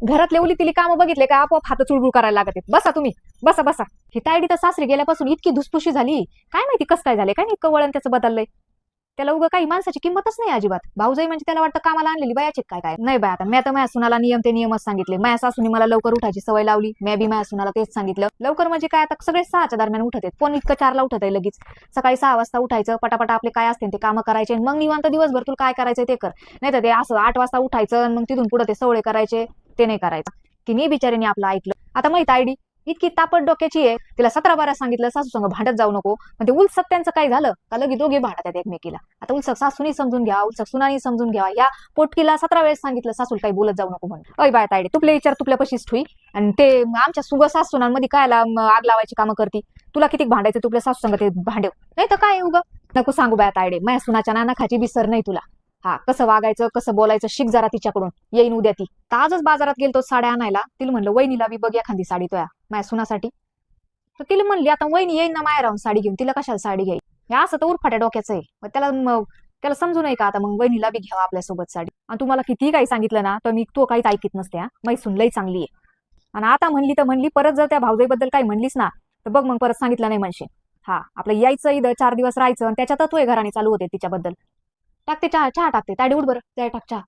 घरातले उली तिली कामं बघितले का आपोआप हात चुळबुळ करायला लागत आहेत. बसा तुम्ही, बसा बसा. ही तायडी तर सासरी गेल्यापासून इतकी धुसफुशी झाली, काय माहिती कसं काय झाले, काय नाही इतकं वळण त्याचं बदललंय. त्याला उगा काही माणसाची किंमतच नाही अजिबात. भाऊजाई म्हणजे त्याला वाटतं कामाला आणलेली बायाची काय काय नाही बाय. आता मी आता माझ्या सुनाला नियम ते नियमच सांगितले. माझ्या सासूने मला लवकर उठायची सवय लावली, मी बी माझ्या सुनाला तेच सांगितलं. लवकर म्हणजे काय, आता सगळे 6च्या दरम्यान उठत आहेत. कोण इतकं 4ला उठत आहे लगेच. सकाळी 6 वाजता उठायचं, पटापटा आपले काय असते ते कामं करायचे, मग निवांत दिवसभर तुला काय करायचं ते कर. नाही तर ते असं 8 वाजता उठायचं मग तिथून पुढे ते सवळे करायचे, ते नाही करायचं. तिने बिचारीने आपलं ऐकलं. आता माहित आयडी इतकी तापट डोक्याची आहे, तिला 17 बारा सांगितलं सासू संग भांडत जाऊ नको, पण ते उलसक त्यांचं काय झालं का लगे दोघे भांडतात एकमेकीला. आता उलसक सासूनी समजून घ्या, उलसक सुनानी समजून घ्या. या पोटकीला 17 वेळेस सांगितलं सासूला काही बोलत जाऊ नको म्हणून. अय बाय तायडे, तुपले विचार तुपल्या पशीच ठुई, आणि ते आमच्या सुग सासूनांमध्ये कायला आग लावायची कामं करती. तुला किती भांडायचं तुपल्या सासू संग ते भांडेव, नाही तर काय उग नको सांगू बाय तायडे. माझ्या सुनाच्या नानाखाची बिसर नाही तुला. हा, कसं वागायचं कसं बोलायचं शिक जरा तिच्याकडून. येईन उद्या ती. तर आजच बाजारात गेलतो साड्या आणायला. तिला म्हणलं वहिनीला बी बघ एखादी साडी तोया माझ्या सुनासाठी. तर तिला म्हणली आता वहिनी येईन ना माया राहून साडी घेऊन, तिला कशाला साडी घ्यायची. हे असं तर उरफाट्या डोक्याचं आहे. मग त्याला समजू नये का आता मग वहिनीला बी घ्यावा आपल्यासोबत साडी. आणि तुम्हाला किती काही सांगितलं ना तर मी तो काहीच ऐकत नसते. हा, मै सुन लई चांगली आहे. आणि आता म्हणली तर म्हणली, परत जर त्या भाऊजाईबद्दल काही म्हणलीस ना तर बघ मग परत सांगितलं नाही म्हणशील. हा, आपलं यायचं इथं 4 दिवस राहायचं आणि त्याच्यात तो घराणे चालू होते तिच्याबद्दल. टाकते चहा, चहा टाकते. ताडी उठ बरं, चहा टाक चहा.